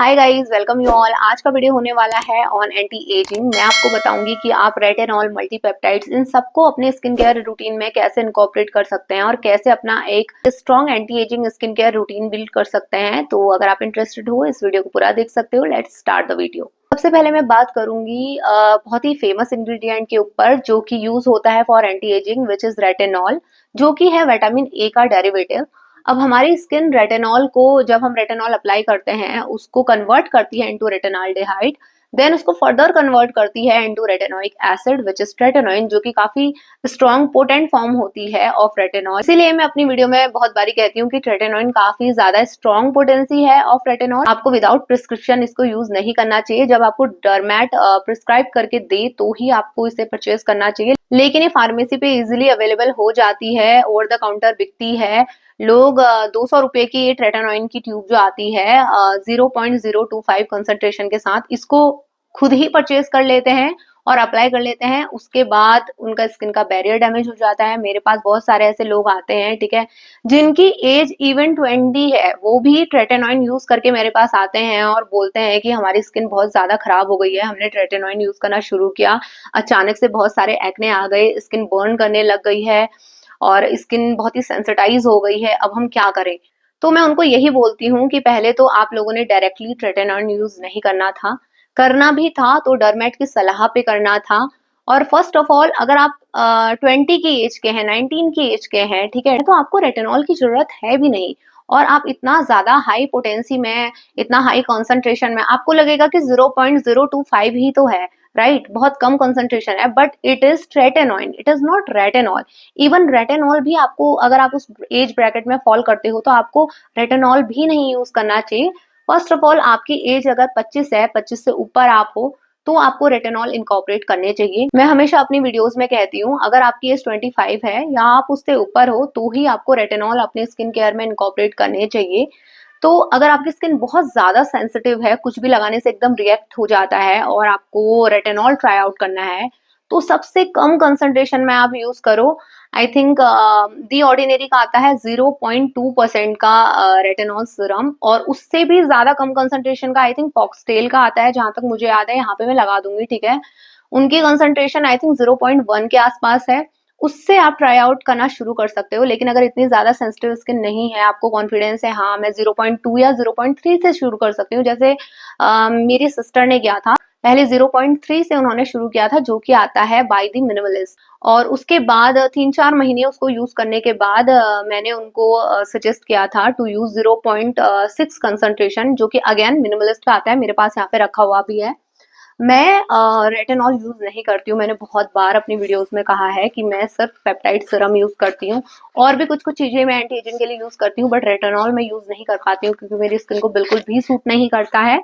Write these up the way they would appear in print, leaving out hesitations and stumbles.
Hi guys, welcome you all. आज का video होने वाला है ऑन एंटी एजिंग। मैं आपको बताऊंगी कि आप रेटिनॉल, मल्टीपेप्टाइड्स इन सबको अपने स्किन केयर रूटीन में कैसे इनकॉर्पोरेट कर सकते हैं और कैसे अपना एक strong anti ageing skin care routine build कर सकते हैं। तो अगर आप इंटरेस्टेड हो इस वीडियो को पूरा देख सकते हो। Let's start the video. सबसे पहले मैं बात करूंगी बहुत ही फेमस इंग्रेडिएंट के ऊपर जो कि यूज होता है for anti ageing, which is retinol, जो कि है विटामिन ए का डेरिवेटिव। अब हमारी स्किन रेटिनॉल को, जब हम रेटिनॉल अप्लाई करते हैं, उसको कन्वर्ट करती है इनटू रेटिनॉल्डिहाइड, देन उसको फर्दर कन्वर्ट करती है into retinoic acid which is retinoin, जो कि काफी स्ट्रॉन्ग पोटेंट फॉर्म होती है ऑफ रेटिनॉल। इसीलिए मैं अपनी वीडियो में बहुत बारी कहती हूँ कि रेटिनोइन काफी ज्यादा स्ट्रॉन्ग पोटेंसी है ऑफ रेटिनॉल। आपको विदाउट प्रिस्क्रिप्शन इसको यूज नहीं करना चाहिए। जब आपको डर्मेट प्रिस्क्राइब करके दे तो ही आपको इसे परचेज करना चाहिए, लेकिन ये फार्मेसी पे इजिली अवेलेबल हो जाती है, ओवर द काउंटर बिकती है। लोग 200 रुपए की ये ट्रेटानॉइन की ट्यूब जो आती है 0.025 कंसंट्रेशन के साथ, इसको खुद ही परचेज कर लेते हैं और अप्लाई कर लेते हैं। उसके बाद उनका स्किन का बैरियर डैमेज हो जाता है। मेरे पास बहुत सारे ऐसे लोग आते हैं, ठीक है, जिनकी एज इवन 20 है, वो भी ट्रेटानॉइन यूज करके मेरे पास आते हैं और बोलते हैं कि हमारी स्किन बहुत ज्यादा खराब हो गई है, हमने ट्रेटानॉइन यूज करना शुरू किया, अचानक से बहुत सारे एक्ने आ गए, स्किन बर्न करने लग गई है और स्किन बहुत ही सेंसिटाइज हो गई है, अब हम क्या करें। तो मैं उनको यही बोलती हूँ कि पहले तो आप लोगों ने डायरेक्टली ट्रेटानॉइन यूज नहीं करना था, करना भी था तो डरमेट की सलाह पे करना था। और फर्स्ट ऑफ ऑल, अगर आप 20 की एज के हैं, 19 की एज के हैं, ठीक है, तो आपको रेटिनॉल की जरूरत है भी नहीं। और आप इतना ज्यादा हाई पोटेंसी में, इतना हाई कॉन्सेंट्रेशन में, आपको लगेगा कि 0.025 ही तो है, राइट, बहुत कम कंसंट्रेशन है, but it is retinoin, it is not retinol. Even retinol भी आपको, अगर आप उस एज ब्रैकेट में फॉल करते हो तो आपको रेटिनॉल भी नहीं यूज करना चाहिए। फर्स्ट ऑफ ऑल, आपकी एज अगर 25 है, 25 से ऊपर आप हो, तो आपको रेटिनॉल इनकॉर्पोरेट करने चाहिए। मैं हमेशा अपनी वीडियोस में कहती हूँ, अगर आपकी एज 25 है या आप उससे ऊपर हो तो ही आपको रेटिनॉल अपने स्किन केयर में इनकॉर्पोरेट करने चाहिए। तो अगर आपकी स्किन बहुत ज्यादा सेंसिटिव है, कुछ भी लगाने से एकदम रिएक्ट हो जाता है और आपको रेटिनॉल ट्राई आउट करना है, तो सबसे कम कंसंट्रेशन में आप यूज करो। आई थिंक दी ऑर्डिनरी का आता है 0.2% का रेटिनॉल सीरम, और उससे भी ज्यादा कम कंसंट्रेशन का आई थिंक फॉक्सटेल का आता है, जहां तक मुझे याद है, यहाँ पे मैं लगा दूंगी, ठीक है। उनकी कंसंट्रेशन आई थिंक 0.1 के आसपास है। उससे आप ट्राई आउट करना शुरू कर सकते हो। लेकिन अगर इतनी ज्यादा सेंसिटिव स्किन नहीं है, आपको कॉन्फिडेंस है, हाँ मैं 0.2 या 0.3 से शुरू कर सकती हूँ, जैसे मेरी सिस्टर ने किया था, पहले 0.3 से उन्होंने शुरू किया था, जो कि आता है बाय द मिनिमलिस्ट। और उसके बाद 3-4 महीने उसको यूज करने के बाद मैंने उनको सजेस्ट किया था टू यूज 0.6 कंसंट्रेशन, जो कि अगेन मिनिमलिस्ट का आता है, मेरे पास यहाँ पे रखा हुआ भी है। मैं रेटिनॉल यूज नहीं करती हूँ। मैंने बहुत बार अपनी वीडियोस में कहा है कि मैं सिर्फ पेप्टाइड सीरम यूज करती हूँ, और भी कुछ कुछ चीजें मैं एंटी एजिंग के लिए यूज करती हूँ, बट रेटिनॉल मैं यूज नहीं कर पाती हूँ क्योंकि मेरी स्किन को बिल्कुल भी सूट नहीं करता है।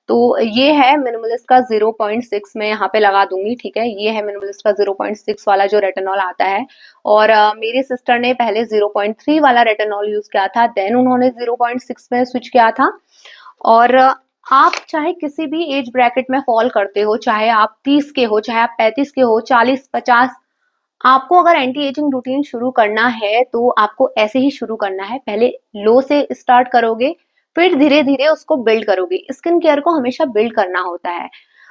तो ये है मिनिमलिस्ट का 0.6, मैं यहाँ पे लगा दूंगी, ठीक है। ये है मिनिमलिस्ट का 0.6 वाला जो रेटिनॉल आता है। और मेरी सिस्टर ने पहले 0.3 वाला रेटिनॉल यूज किया था, देन उन्होंने 0.6 में स्विच किया था। और आप चाहे किसी भी एज ब्रैकेट में फॉल करते हो, चाहे आप 30 के हो, चाहे आप 35 के हो, 40-50, आपको अगर एंटी एजिंग रूटीन शुरू करना है तो आपको ऐसे ही शुरू करना है। पहले लो से स्टार्ट करोगे, फिर धीरे धीरे उसको बिल्ड करोगे। स्किन केयर को हमेशा बिल्ड करना होता है।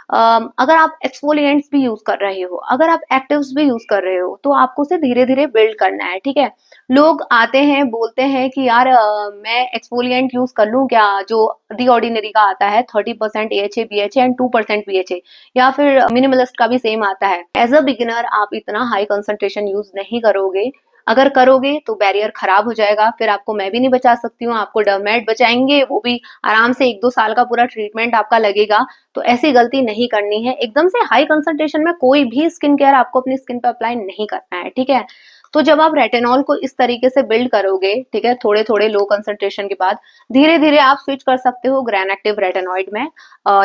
अगर आप एक्सफोलिएंट्स भी यूज कर रहे हो, अगर आप एक्टिव्स भी यूज कर रहे हो, तो आपको उसे धीरे धीरे बिल्ड करना है, ठीक है। लोग आते हैं, बोलते हैं कि यार मैं एक्सफोलिएंट यूज कर लूं क्या, जो दी ऑर्डिनरी का आता है 30% AHA BHA एंड 2% BHA, या फिर मिनिमलिस्ट का भी सेम आता है। एज अ बिगिनर आप इतना हाई कंसंट्रेशन यूज नहीं करोगे। अगर करोगे तो बैरियर खराब हो जाएगा, फिर आपको मैं भी नहीं बचा सकती हूँ, आपको डर्मेट बचाएंगे, वो भी आराम से 1-2 साल का पूरा ट्रीटमेंट आपका लगेगा। तो ऐसी गलती नहीं करनी है। एकदम से हाई कंसंट्रेशन में कोई भी स्किन केयर आपको अपनी स्किन पे अप्लाई नहीं करना है, ठीक है। तो जब आप रेटिनॉल को इस तरीके से बिल्ड करोगे, ठीक है, थोड़े थोड़े लो कंसंट्रेशन के बाद, धीरे धीरे आप स्विच कर सकते हो ग्रैन एक्टिव रेटिनॉइड में।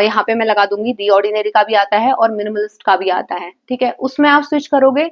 यहाँ पे मैं लगा दूंगी, दी ऑर्डिनरी का भी आता है और मिनिमलिस्ट का भी आता है, ठीक है, उसमें आप स्विच करोगे।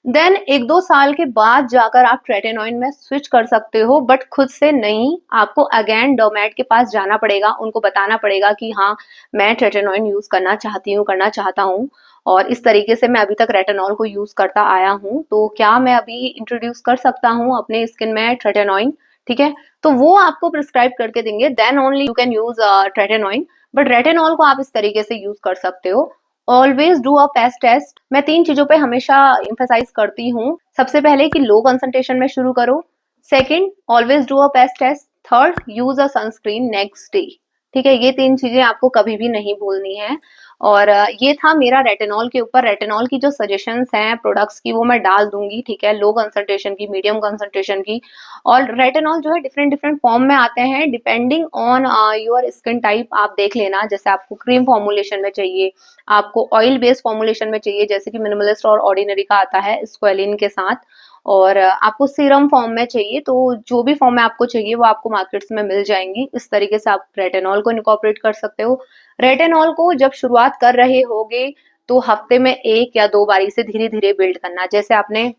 देन 1-2 साल के बाद जाकर आप ट्रेटिनॉइन में स्विच कर सकते हो, बट खुद से नहीं। आपको अगेन डर्मेट के पास जाना पड़ेगा, उनको बताना पड़ेगा कि हाँ मैं ट्रेटिनॉइन यूज करना चाहती हूँ, करना चाहता हूँ, और इस तरीके से मैं अभी तक रेटिनॉल को यूज करता आया हूँ, तो क्या मैं अभी इंट्रोड्यूस कर सकता हूँ अपने स्किन में ट्रेटिनॉइन। ठीक है, तो वो आपको प्रिस्क्राइब करके देंगे, then only you can use retinoin. But retinol को आप इस तरीके से यूज कर सकते हो। Always do a paste test. मैं 3 चीजों पे हमेशा एम्फेसाइज करती हूँ। सबसे पहले कि लो कंसंट्रेशन में शुरू करो। Second, always do a paste test. Third, use a sunscreen next day. ठीक है, ये 3 चीजें आपको कभी भी नहीं भूलनी है। और ये था मेरा रेटिनॉल के ऊपर। रेटिनॉल की जो सजेशंस हैं प्रोडक्ट्स की वो मैं डाल दूंगी, ठीक है, लो कंसंट्रेशन की, मीडियम कंसंट्रेशन की। और रेटिनॉल जो है डिफरेंट डिफरेंट फॉर्म में आते हैं depending on your skin type. आप देख लेना, जैसे आपको क्रीम फॉर्मुलेशन में चाहिए, आपको ऑयल बेस्ड फॉर्मुलेशन में चाहिए, जैसे कि मिनिमलिस्ट और ऑर्डिनरी का आता है स्क्वेलिन के साथ, और आपको सीरम फॉर्म में चाहिए, तो जो भी फॉर्म में आपको चाहिए वो आपको मार्केट्स में मिल जाएंगी। इस तरीके से आप रेटिनॉल को इनकॉर्पोरेट कर सकते हो। रेटिनॉल को जब शुरुआत कर रहे होगे तो हफ्ते में 1 या 2 बारी से धीरे धीरे बिल्ड करना। जैसे आपने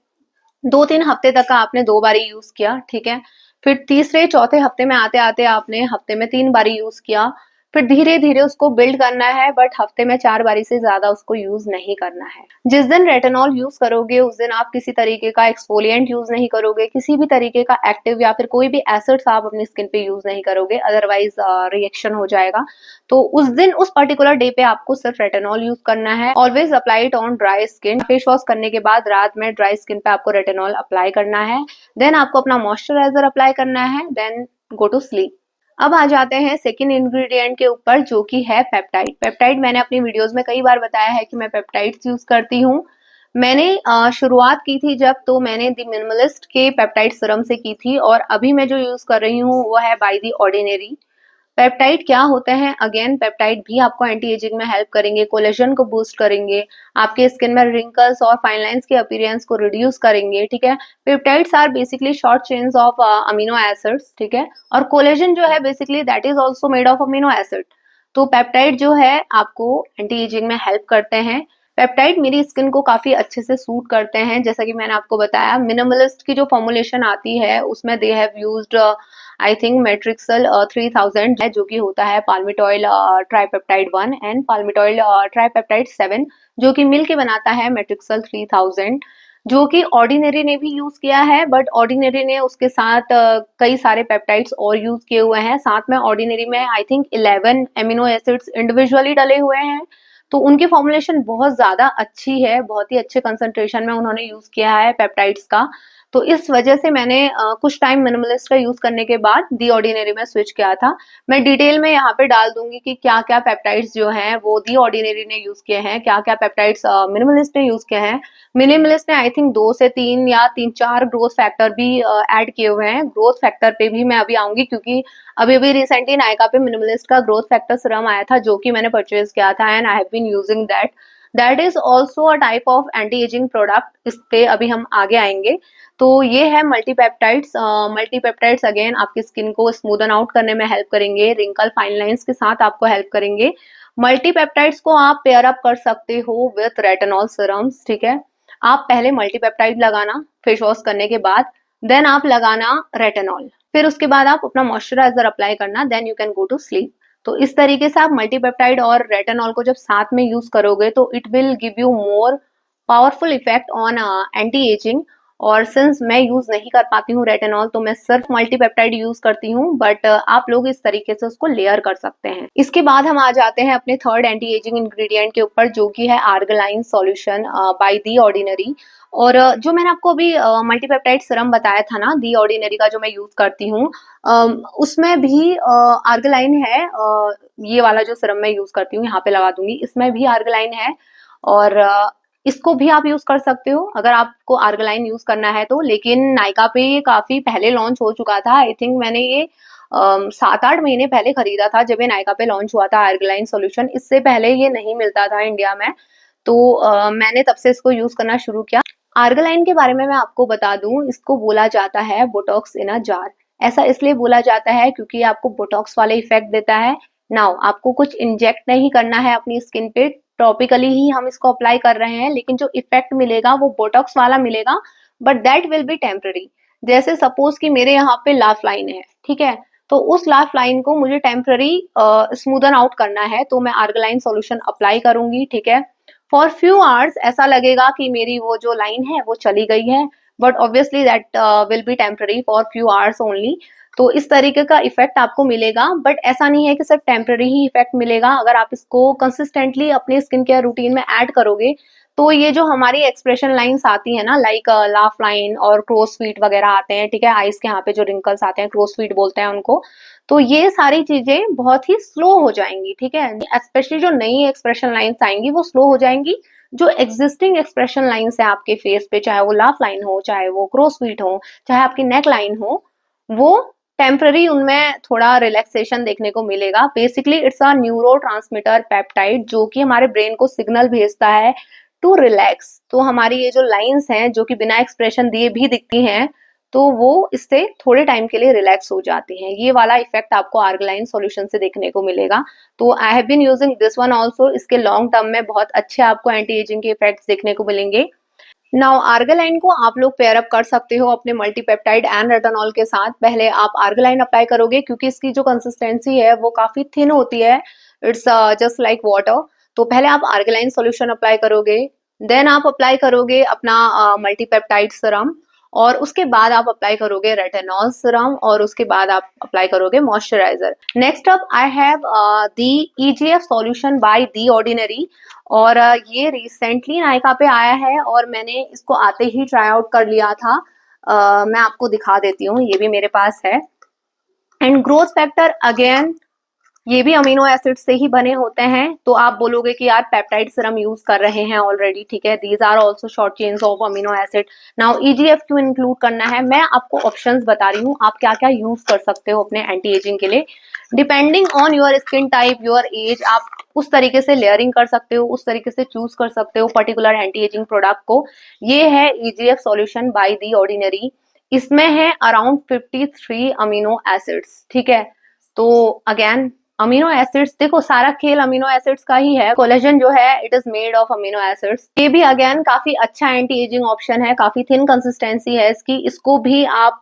2-3 हफ्ते तक का आपने 2 बारी यूज किया, ठीक है, फिर तीसरे चौथे हफ्ते में आते आते आपने हफ्ते में 3 बारी यूज किया, फिर धीरे धीरे उसको बिल्ड करना है, बट हफ्ते में 4 बारी से ज्यादा उसको यूज नहीं करना है। जिस दिन रेटिनॉल यूज करोगे उस दिन आप किसी तरीके का एक्सफोलिएंट यूज नहीं करोगे, किसी भी तरीके का एक्टिव या फिर कोई भी एसिड्स आप अपनी स्किन पे यूज नहीं करोगे, अदरवाइज रिएक्शन हो जाएगा। तो उस दिन उस पर्टिकुलर डे पे आपको सिर्फ रेटिनॉल यूज करना है। Always apply it on dry skin. Face wash करने के बाद रात में ड्राई स्किन पे आपको रेटिनॉल अप्लाई करना है। देन आपको अपना मॉइस्चराइजर अप्लाई करना है, देन गो टू स्लीप। अब आ जाते हैं सेकेंड इंग्रेडिएंट के ऊपर, जो कि है पेप्टाइड। पेप्टाइड मैंने अपनी वीडियोस में कई बार बताया है कि मैं पेप्टाइड्स यूज करती हूँ। मैंने शुरुआत की थी जब, तो मैंने द मिनिमलिस्ट के पेप्टाइड सीरम से की थी, और अभी मैं जो यूज कर रही हूँ वो है बाय द ऑर्डिनरी। पेप्टाइड क्या होते हैं? अगेन, पेप्टाइड भी आपको एंटी एजिंग में हेल्प करेंगे, कोलेजन को बूस्ट करेंगे, आपके स्किन में रिंकल्स और फाइन लाइंस के अपीयरेंस को रिड्यूस करेंगे, ठीक है। Peptides are basically short chains of amino acids, ठीक है, और कोलेजन जो है basically that is also made of amino acid. तो पेप्टाइड जो है आपको एंटी एजिंग में हेल्प करते हैं। पेप्टाइड मेरी स्किन को काफी अच्छे से सूट करते हैं। जैसा कि मैंने आपको बताया, मिनिमलिस्ट की जो फॉर्मुलेशन आती है उसमें they have used I think matrixyl 3000 है, जो कि होता है palmitoyl tripeptide 1 and palmitoyl tripeptide 7, जो कि मिल के बनाता है मेट्रिक्सल 3000, जो कि ऑर्डिनरी ने भी यूज किया है। बट ऑर्डिनरी ने उसके साथ कई सारे पेप्टाइड्स और यूज किए हुए हैं। साथ में ऑर्डिनरी में I think 11 amino acids individually डले हुए हैं। तो उनकी फॉर्मुलेशन बहुत ज्यादा अच्छी है, बहुत ही अच्छे कंसंट्रेशन में उन्होंने यूज किया है पेप्टाइड्स का। तो इस वजह से मैंने कुछ टाइम मिनिमलिस्ट का यूज करने के बाद दी ऑर्डिनरी में स्विच किया था। मैं डिटेल में यहाँ पे डाल दूंगी कि क्या क्या पेप्टाइड्स जो हैं वो दी ऑर्डिनरी ने यूज किए हैं, क्या क्या पेप्टाइड्स मिनिमलिस्ट ने यूज किए हैं। मिनिमलिस्ट ने आई थिंक 2 से 3 या 3-4 ग्रोथ फैक्टर भी ऐड किए हुए हैं। ग्रोथ फैक्टर पे भी मैं अभी आऊंगी, क्योंकि अभी अभी रिसेंटली नायका पे मिनिमलिस्ट का ग्रोथ फैक्टर सीरम आया था, जो कि मैंने परचेज किया था and I have been using that is also a type of anti ageing product. इस पे अभी हम आगे आएंगे। तो ये है मल्टीपेप्टाइड्स। मल्टीपेप्टाइड्स अगेन आपकी स्किन को स्मूदन आउट करने में हेल्प करेंगे, रिंकल फाइन लाइंस के साथ आपको हेल्प करेंगे। मल्टीपेप्टाइड्स को आप पेयर अप कर सकते हो विथ रेटिनॉल सीरम्स, ठीक है। आप पहले मल्टीपेप्टाइड लगाना फेस वॉश करने के बाद, देन आप लगाना रेटिनॉल, फिर उसके बाद आप अपना मॉइस्चराइजर अप्लाई करना, then you can go to sleep. तो इस तरीके से आप मल्टीपेप्टाइड और रेटिनॉल को जब साथ में यूज करोगे तो it will give you more powerful effect on anti ageing. और सिंस मैं यूज नहीं कर पाती हूँ रेटिनॉल, तो मैं सिर्फ मल्टीपेप्टाइड यूज करती हूँ, बट आप लोग इस तरीके से उसको लेयर कर सकते हैं। इसके बाद हम आ जाते हैं अपने थर्ड एंटी एजिंग इंग्रेडिएंट के ऊपर, जो कि है आर्गलाइन सॉल्यूशन बाय दी ऑर्डिनरी। और जो मैंने आपको अभी मल्टीपेप्टाइड सीरम बताया था ना, दी ऑर्डिनरी का जो मैं यूज करती हूँ, उसमें भी आर्गलाइन है। ये वाला जो सीरम मैं यूज करती हूँ यहाँ पे लगा दूंगी, इसमें भी आर्गलाइन है। और इसको भी आप यूज कर सकते हो अगर आपको आर्गलाइन यूज करना है तो। लेकिन नायका पे ये काफी पहले लॉन्च हो चुका था। आई थिंक मैंने ये 7-8 महीने पहले खरीदा था जब ये नायका पे लॉन्च हुआ था आर्गलाइन सॉल्यूशन। इससे पहले ये नहीं मिलता था इंडिया में, तो मैंने तब से इसको यूज करना शुरू किया। आर्गलाइन के बारे में मैं आपको बता दूं, इसको बोला जाता है बोटॉक्स इन अ जार। ऐसा इसलिए बोला जाता है क्योंकि ये आपको बोटॉक्स वाले इफेक्ट देता है। नाउ आपको कुछ इंजेक्ट नहीं करना है अपनी स्किन पे, टॉपिकली ही हम इसको अप्लाई कर रहे हैं, लेकिन जो इफेक्ट मिलेगा वो बोटॉक्स वाला मिलेगा, but that will be temporary. जैसे सपोज कि मेरे यहाँ पे लाफ लाइन है, ठीक है, तो उस लाफ लाइन को मुझे टेम्पररी स्मूदन आउट करना है, तो मैं आर्गलाइन सॉल्यूशन अप्लाई करूंगी, ठीक है। फॉर फ्यू आवर्स ऐसा लगेगा कि मेरी वो जो लाइन है वो चली गई है, but obviously that will be temporary for few hours only. तो इस तरीके का इफेक्ट आपको मिलेगा, बट ऐसा नहीं है कि सिर्फ टेम्पररी ही इफेक्ट मिलेगा। अगर आप इसको कंसिस्टेंटली अपने स्किन केयर रूटीन में ऐड करोगे तो ये जो हमारी एक्सप्रेशन लाइंस आती है ना, लाइक लाफ लाइन और क्रोस फीट वगैरह आते हैं, ठीक है, आईज के यहाँ पे जो रिंकल्स आते हैं क्रोस फीट बोलते हैं उनको, तो ये सारी चीजें बहुत ही स्लो हो जाएंगी, ठीक है। स्पेशली जो नई एक्सप्रेशन लाइंस आएंगी वो स्लो हो जाएंगी। जो एग्जिस्टिंग एक्सप्रेशन लाइंस है आपके फेस पे, चाहे वो लाफ लाइन हो, चाहे वो क्रोस फीट हो, चाहे आपकी नेक लाइन हो, वो टेम्पररी उनमें थोड़ा रिलैक्सेशन देखने को मिलेगा। Basically it's a neuro transmitter peptide जो कि हमारे ब्रेन को सिग्नल भेजता है टू रिलैक्स। तो हमारी ये जो लाइंस हैं जो कि बिना एक्सप्रेशन दिए भी दिखती हैं, तो वो इससे थोड़े टाइम के लिए रिलैक्स हो जाती हैं। ये वाला इफेक्ट आपको आर्गलाइन सॉल्यूशन से देखने को मिलेगा। तो I have been using this one also. इसके लॉन्ग टर्म में बहुत अच्छे आपको एंटी एजिंग के इफेक्ट्स देखने को मिलेंगे। नाउ आर्गलाइन को आप लोग पेयर अप कर सकते हो अपने मल्टीपेप्टाइड एंड रेटानॉल के साथ। पहले आप आर्गलाइन अप्लाई करोगे क्योंकि इसकी जो कंसिस्टेंसी है वो काफी थिन होती है, इट्स जस्ट लाइक वाटर। तो पहले आप आर्गलाइन सॉल्यूशन अप्लाई करोगे, देन आप अप्लाई करोगे अपना मल्टीपेप्टाइड सीरम, और उसके बाद आप अप्लाई करोगे रेटानॉल सीरम, और उसके बाद आप अप्लाई करोगे moisturiser. Next up I have the EGF solution by the ordinary, और ये रिसेंटली नायका पे आया है और मैंने इसको आते ही ट्राई आउट कर लिया था। मैं आपको दिखा देती हूँ, ये भी मेरे पास है। एंड ग्रोथ फैक्टर अगेन, ये भी अमीनो एसिड से ही बने होते हैं। तो आप बोलोगे कि यार पेप्टाइड सीरम यूज कर रहे हैं ऑलरेडी, ठीक है, these are also short chains of amino acid. Now EGF क्यों इंक्लूड करना है, मैं आपको ऑप्शंस बता रही हूँ आप क्या क्या यूज कर सकते हो अपने एंटी एजिंग के लिए। Depending on your skin type, your age, आप उस तरीके से लेयरिंग कर सकते हो, उस तरीके से चूज कर सकते हो पर्टिकुलर एंटी एजिंग प्रोडक्ट को। ये है EGF solution by the ordinary. इसमें है अराउंड 53 अमीनो एसिड्स, ठीक है। तो अगेन अमीनो एसिड्स, देखो सारा खेल अमीनो एसिड्स का ही है। कोलेजन जो है it is made of amino acids. ये भी अगेन काफी अच्छा एंटी एजिंग ऑप्शन है, काफी थिन कंसिस्टेंसी है इसकी। इसको भी आप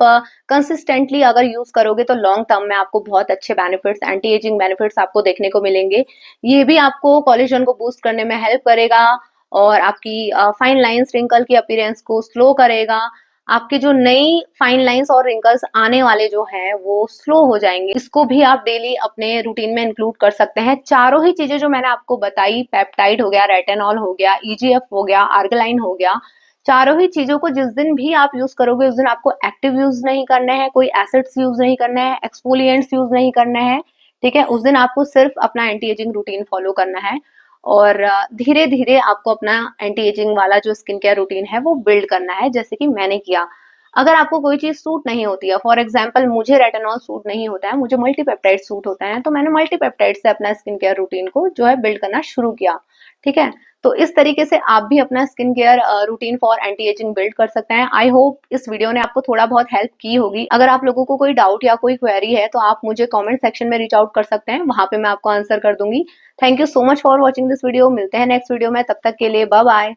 कंसिस्टेंटली अगर यूज करोगे तो लॉन्ग टर्म में आपको बहुत अच्छे बेनिफिट्स, एंटी एजिंग बेनिफिट्स आपको देखने को मिलेंगे। ये भी आपको कोलेजन को बूस्ट करने में हेल्प करेगा, और आपकी फाइन लाइंस रिंकल की अपीयरेंस को स्लो करेगा। आपके जो नई फाइन लाइंस और रिंकल्स आने वाले जो हैं वो स्लो हो जाएंगे। इसको भी आप डेली अपने रूटीन में इंक्लूड कर सकते हैं। चारों ही चीजें जो मैंने आपको बताई, पेप्टाइड हो गया, रेटानॉल हो गया, ईजीएफ हो गया, आर्गलाइन हो गया, चारों ही चीजों को जिस दिन भी आप यूज करोगे उस दिन आपको एक्टिव यूज नहीं करना है, कोई एसिड्स यूज नहीं करना है, एक्सफोलिएंट्स यूज नहीं करना है, ठीक है। उस दिन आपको सिर्फ अपना एंटी एजिंग रूटीन फॉलो करना है, और धीरे धीरे आपको अपना एंटी एजिंग वाला जो स्किन केयर रूटीन है वो बिल्ड करना है, जैसे कि मैंने किया। अगर आपको कोई चीज सूट नहीं होती है, फॉर एग्जाम्पल मुझे रेटानॉल सूट नहीं होता है, मुझे मल्टीपेप्टाइड सूट होता है, तो मैंने मल्टीपेप्टाइड से अपना स्किन केयर रूटीन को जो है बिल्ड करना शुरू किया, ठीक है। तो इस तरीके से आप भी अपना skin care routine for anti ageing build कर सकते हैं। आई होप इस वीडियो ने आपको थोड़ा बहुत हेल्प की होगी। अगर आप लोगों को कोई डाउट या कोई क्वेरी है तो आप मुझे कमेंट सेक्शन में रीच आउट कर सकते हैं, वहां पे मैं आपको आंसर कर दूंगी। Thank you so much for watching this video. मिलते हैं नेक्स्ट वीडियो में, तब तक के लिए बाय बाय।